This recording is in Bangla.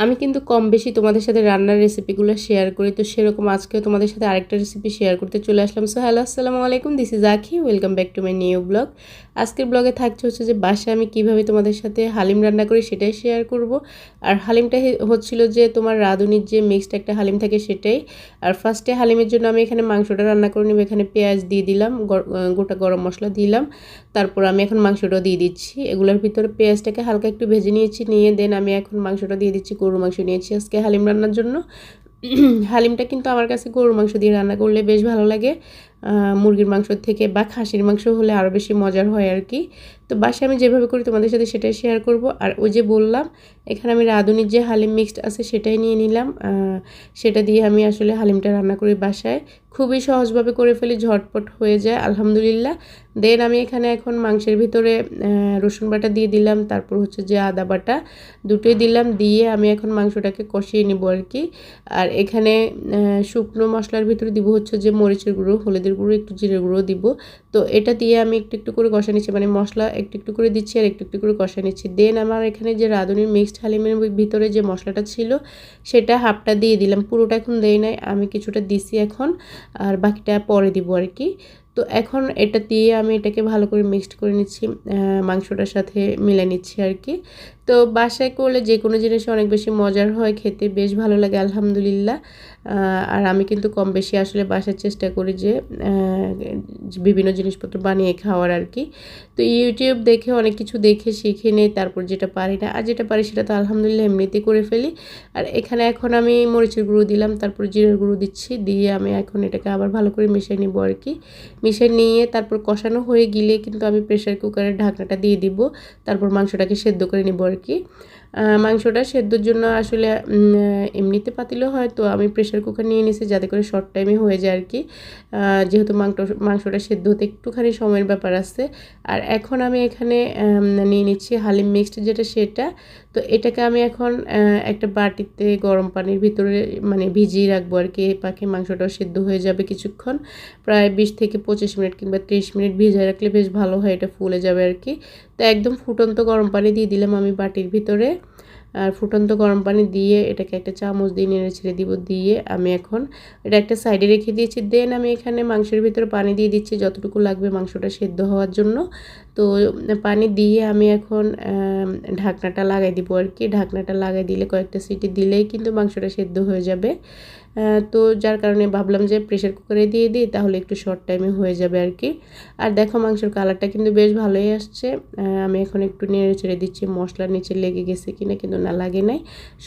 আমি কিন্তু কম বেশি তোমাদের সাথে রান্নার রেসিপিগুলো শেয়ার করি, তো সেরকম আজকেও তোমাদের সাথে আরেকটা রেসিপি শেয়ার করতে চলে আসলাম। সো হ্যালো, আসসালামু আলাইকুম, দিস ইজ আখি, welcome back to my new blog. আজকের ব্লগে থাকছে হচ্ছে যে বাসায় আমি কিভাবে তোমাদের সাথে হালিম রান্না করি সেটাই শেয়ার করব। আর হালিমটা হচ্ছিল যে তোমার রাঁধুনির যে মিক্সড একটা হালিম থাকে সেটাই। আর ফার্স্টে হালিমের জন্য আমি এখানে মাংসটা রান্না করে নেব। এখানে পেঁয়াজ দিয়ে দিলাম, গোটা গরম মশলা দিলাম, তারপর আমি এখন মাংসটা দিয়ে দিচ্ছি। এগুলোর ভিতরে পেঁয়াজটাকে হালকা একটু ভেজে নিয়েছি, নিয়ে দেন আমি এখন মাংসটা দিয়ে দিচ্ছি। গরুর মাংস নিয়েছি আজকে হালিম রান্নার জন্য। হালিমটা কিন্তু আমার কাছে গরুর মাংস দিয়ে রান্না করলে বেশ ভালো লাগে, মুরগির মাংস থেকে বা খাসির মাংস হলে আরও বেশি মজার হয় আর কি। তো বাসায় আমি যেভাবে করি তোমাদের সাথে সেটাই শেয়ার করব। আর ওই যে বললাম, এখানে আমি রাঁধুনির যে হালিম মিক্সড আছে সেটাই নিয়ে নিলাম। সেটা দিয়ে আমি আসলে হালিমটা রান্না করি বাসায়, খুবই সহজভাবে করে ফেলি, ঝটপট হয়ে যায় আলহামদুলিল্লাহ। দেন আমি এখানে এখন মাংসের ভিতরে রসুন বাটা দিয়ে দিলাম, তারপর হচ্ছে যে আদা বাটা, দুটোই দিলাম। দিয়ে আমি এখন মাংসটাকে কষিয়ে নিব আর কি। আর এখানে শুকনো মশলার ভিতরে দিব হচ্ছে যে মরিচের গুঁড়ো, হলুদের গুঁড়ো, একটু জিরের গুঁড়ো দিব। তো এটা দিয়ে আমি একটু একটু করে কষা নিচ্ছি, মানে মশলা একটু একটু করে দিচ্ছি আর একটু একটু করে কষা নিচ্ছি। দেন আমার এখানে যে রাঁধুনির মিক্সড হালিমের ভিতরে যে মশলাটা ছিল সেটা হাফটা দিয়ে দিলাম, পুরোটা এখন দেই নাই, আমি কিছুটা দিছি এখন, আর বাকিটা পরে দিব আর কি। তো এখন এটা দিয়ে আমি এটাকে ভালো করে মিক্সড করে নিচ্ছি, মাংসটার সাথে মিলে নিচ্ছি আর কি। তো বাসায় করলে যে কোনো জিনিস অনেক বেশি মজার হয়, খেতে বেশ ভালো লাগে আলহামদুলিল্লাহ। আর আমি কিন্তু কম বেশি আসলে বাসার চেষ্টা করি যে বিভিন্ন জিনিসপত্র বানিয়ে খাওয়ার আর কি। তো ইউটিউব দেখে অনেক কিছু দেখে শিখে নেই, তারপর যেটা পারি না আর যেটা পারি সেটা তো আলহামদুলিল্লাহ এমনিতেই করে ফেলি। আর এখানে এখন আমি মরিচের গুঁড়ো দিলাম, তারপর জিরের গুঁড়ো দিচ্ছি, দিয়ে আমি এখন এটাকে আবার ভালো করে মিশিয়ে নিব আর কি। মিশিয়ে নিয়ে তারপর কষানো হয়ে গেলে কিন্তু আমি প্রেসার কুকারের ঢাকনাটা দিয়ে দিব, তারপর মাংসটাকে সেদ্ধ করে নিব আর কি। মাংসটা সেদ্ধর জন্য আসলে এমনিতে পাতিলেও হয়, তো আমি প্রেসার কুকার নিয়ে নিয়েছি যাতে করে শর্ট টাইমে হয়ে যায় আর কি, যেহেতু মাংসটা সেদ্ধ হতে একটুখানি সময়ের ব্যাপার আছে। আর এখন আমি এখানে নিয়ে নিচ্ছি হালিম মিক্সড যেটা সেটা। তো এটাকে আমি এখন একটা বাটিতে গরম পানির ভিতরে মানে ভিজিয়ে রাখবো আর কি, পাখি মাংসটাও সেদ্ধ হয়ে যাবে কিছুক্ষণ, প্রায় 20 থেকে 25 মিনিট কিংবা 30 মিনিট ভিজিয়ে রাখলে বেশ ভালো হয়, এটা ফুলে যাবে আর কি। তো একদম ফুটন্ত গরম পানি দিয়ে দিলাম আমি বাটির ভিতরে। আর ফুটন্ত গরম পানি দিয়ে এটাকে একটা চামচ দিয়ে নেড়ে ছেড়ে দিব, দিয়ে আমি এখন এটা একটা সাইডে রেখে দিয়েছি। দেন আমি এখানে মাংসের ভিতরে পানি দিয়ে দিচ্ছি যতটুকু লাগবে মাংসটা সেদ্ধ হওয়ার জন্য। তো পানি দিয়ে আমি এখন ঢাকনাটা লাগাই দিব আর কি। ঢাকনাটা লাগাই দিলে কয়েকটা সিটি দিলেই কিন্তু মাংসটা সেদ্ধ হয়ে যাবে। তো যার কারণে ভাবলাম যে প্রেসার কুকারে দিয়ে দিই, তাহলে একটু শর্ট টাইমে হয়ে যাবে আর কি। আর দেখো মাংসের কালারটা কিন্তু বেশ ভালোই আসছে। আমি এখন একটু নেড়ে ছেড়ে দিচ্ছি মশলার নিচে লেগে গেছে কিনা, কিন্তু না লাগে নাই।